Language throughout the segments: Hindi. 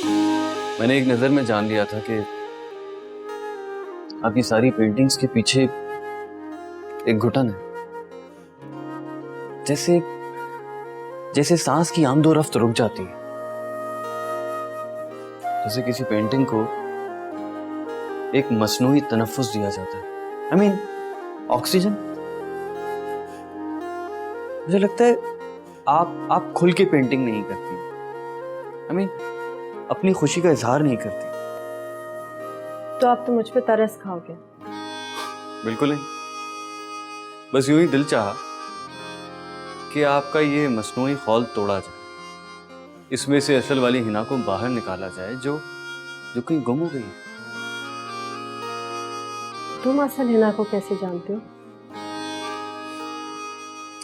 मैंने एक नजर में जान लिया था कि आपकी सारी पेंटिंग्स के पीछे एक घुटन है। जैसे जैसे सांस की आमदो रफ्त रुक जाती है, जैसे किसी पेंटिंग को एक मसनूई तनफ्फुस दिया जाता है। I mean oxygen. मुझे लगता है आप खुल के पेंटिंग नहीं करती। आई मीन अपनी खुशी का इजहार नहीं करती। तो आप तो मुझ पे तरस खाओगे। बिल्कुल नहीं, बस यूं ही दिल चाहा कि आपका ये मसनूई खौल तोड़ा जाए, इसमें से असल वाली हिना को बाहर निकाला जाए जो कहीं गुम हो गई है। तुम असल हिना को कैसे जानते हो?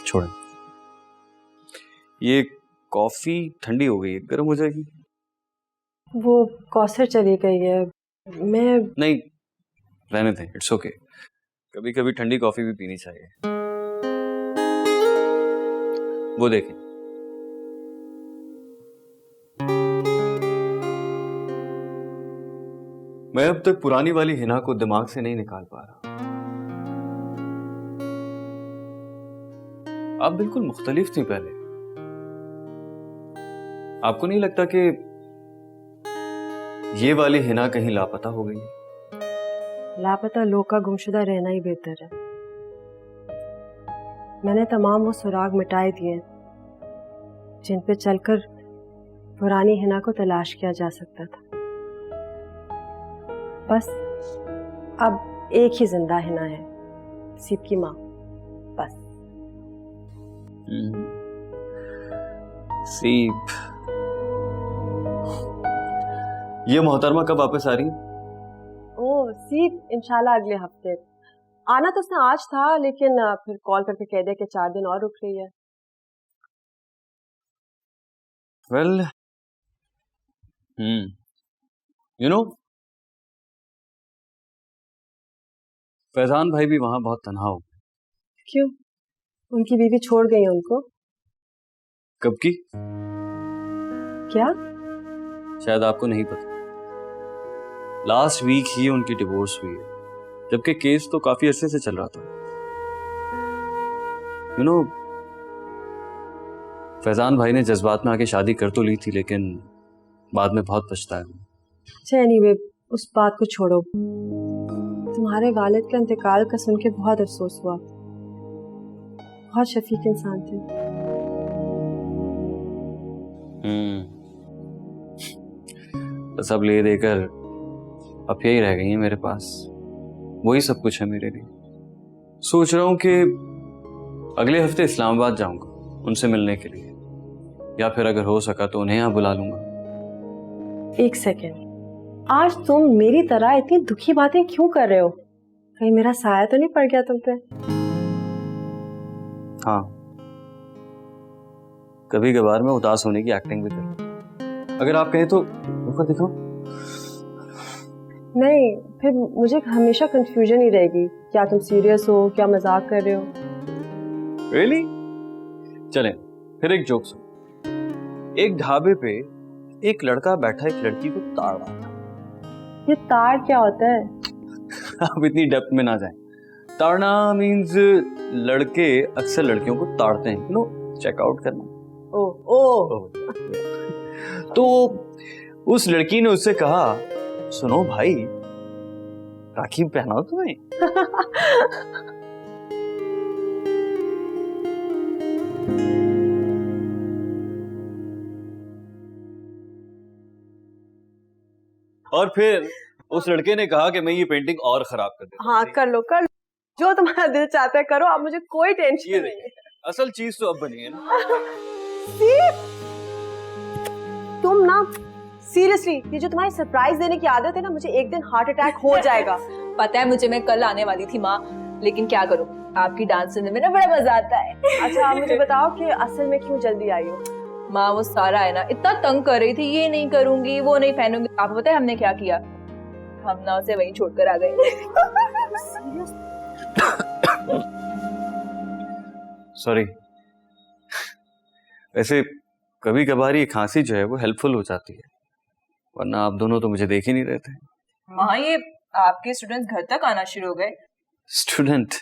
छोड़ें, ये कॉफी ठंडी हो गई है, गर्म हो जाएगी। वो कौसर चली गई है। मैं नहीं, रहने दें, इट्स ओके। कभी कभी ठंडी कॉफी भी पीनी चाहिए। वो देखें, मैं अब तक पुरानी वाली हिना को दिमाग से नहीं निकाल पा रहा। आप बिल्कुल मुख्तलिफ थी पहले। आपको नहीं लगता कि ये वाली हिना कहीं लापता हो गई? लापता लोग का गुमशुदा रहना ही बेहतर है। मैंने तमाम वो सुराग मिटाए दिए जिन पे चलकर पुरानी हिना को तलाश किया जा सकता था। बस अब एक ही जिंदा हिना है, सीप की माँ, बस। सीप। ये मोहतरमा कब वापस आ रही? ओह सीप इंशाल्लाह अगले हफ्ते। आना तो उसने आज था, लेकिन फिर कॉल करके कह दिया कि 4 दिन और रुक रही है। वेल, यू नो, फैजान भाई भी वहां बहुत तन्हा हो। क्यों? उनकी बीवी छोड़ गई है उनको? कब की? क्या? शायद आपको नहीं पता। लास्ट वीक ही उनकी डिवोर्स हुई है, जबकि केस तो काफी अरसे से चल रहा था। यू नो, फैजान भाई ने जज्बात में आके शादी कर तो ली थी, लेकिन बाद में बहुत पछताया। अच्छा एनीवे, उस बात को छोड़ो। तुम्हारे वालिद का इंतकाल का सुन के बहुत अफसोस हुआ। बहुत शफीक इंसान थे। बस अब ले देकर अब यही रह गई है मेरे पास। वही सब कुछ है मेरे लिए। सोच रहा हूं कि अगले हफ्ते इस्लामाबाद जाऊंगा उनसे मिलने के लिए, या फिर अगर हो सका तो उन्हें यहां बुला लूंगा। एक सेकेंड, आज तुम मेरी तरह इतनी दुखी बातें क्यों कर रहे हो? कहीं मेरा साया तो नहीं पड़ गया तुम पे? हाँ, कभी कभार मैं उदास होने की एक्टिंग भी करता। अगर आप कहें तो ऊपर दिखाओ। नहीं, फिर मुझे हमेशा कंफ्यूजन ही रहेगी, क्या तुम सीरियस हो, क्या मजाक कर रहे हो? Really? चलें, फिर एक जोक सुन। एक ढाबे पे एक लड़का बैठा एक लड़की को ताड़ रहा था। ये ताड़ क्या होता है? आप इतनी डेप्थ में ना जाएं। ताड़ना मींस लड़के अक्सर लड़कियों को ताड़ते हैं, नो चेकआउट करना। ओह। तो उस लड़की ने उससे कहा, सुनो भाई, राखी पहनाओ तुम्हें। और फिर उस लड़के ने कहा कि मैं ये पेंटिंग और खराब कर दूं। हाँ कर लो, जो तुम्हारा दिल चाहता है करो, अब मुझे कोई टेंशन नहीं है। असल चीज तो अब बनी है ना। तुम ना सीरियसली, ये जो तुम्हारी सरप्राइज देने की आदत है ना, मुझे एक दिन हार्ट अटैक हो जाएगा। पता है मुझे, मैं कल आने वाली थी माँ, लेकिन क्या करूँ, आपकी डांस सुनने में ना बड़ा मजा आता है। अच्छा आप मुझे बताओ कि असल में क्यों जल्दी आई हो? माँ वो सारा है ना इतना तंग कर रही थी, ये नहीं करूंगी वो नहीं पहनूंगी। आपको पता है हमने क्या किया? हम ना उसे वहीं छोड़कर आ गए। सॉरी। वैसे कभी कभार ये खांसी जो है वो हेल्पफुल हो जाती है। वरना आप दोनों तो मुझे देख ही नहीं रहे थे। माँ, ये आपके स्टूडेंट्स घर तक आना शुरू हो गए? Student,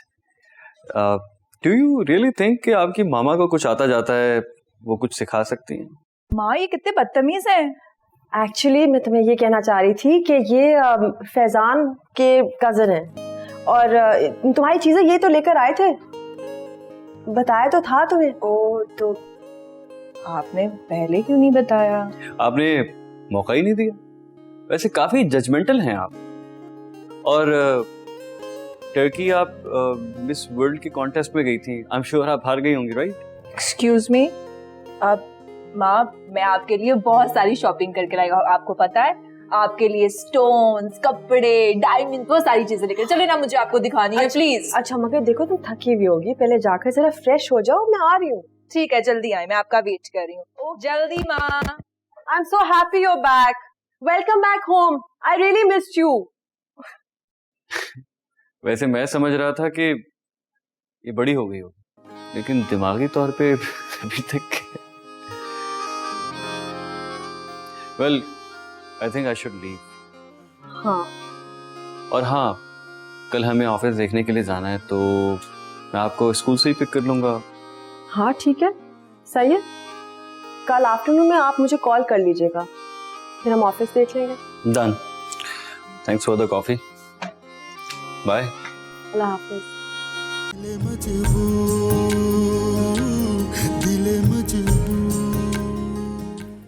do you really think कि आपकी मामा को कुछ आता जाता है, वो कुछ सिखा सकती हैं? माँ, ये कितने बदतमीज हैं। एक्चुअली मैं तुम्हें ये कहना चाह रही थी कि ये फैजान के कजन हैं और तुम्हारी चीजें ये तो लेकर आए थे, बताया तो था तुम्हें। ओ, तो आपने पहले क्यों नहीं बताया? आपने मौका ही नहीं दिया। वैसे काफी जजमेंटल हैं आप। और टर्की आप मिस वर्ल्ड के कॉन्टेस्ट में गई थी, आई एम श्योर आप हार गई होंगी, राइट? एक्सक्यूज मी, अब माँ, मैं आपके लिए बहुत सारी शॉपिंग करके लाई हूँ, आपको पता है। आपके लिए स्टोन्स, कपड़े, डायमंड, वो सारी चीजें लेकर चले ना, मुझे आपको दिखानी है प्लीज। अच्छा मगर देखो तुम थकी हुई होगी, पहले जाकर जरा फ्रेश हो जाओ, मैं आ रही हूँ। ठीक है, जल्दी आए, मैं आपका वेट कर रही हूँ। जल्दी माँ। I am so happy you are back, welcome back home, I really missed you. वैसे मैं समझ रहा था कि ये बड़ी हो गई होगी, लेकिन दिमागी तौर पे अभी तक। Well, I think I should leave. हाँ, और हाँ, कल हमें ऑफिस देखने के लिए जाना है, तो मैं आपको स्कूल से ही पिक कर लूंगा। हाँ ठीक है, सही है। कल आफ्टरनून में आप मुझे कॉल कर लीजिएगा, फिर हम ऑफिस देख लेंगे। Done. Thanks for the coffee. Bye. अल्लाह हाफिज।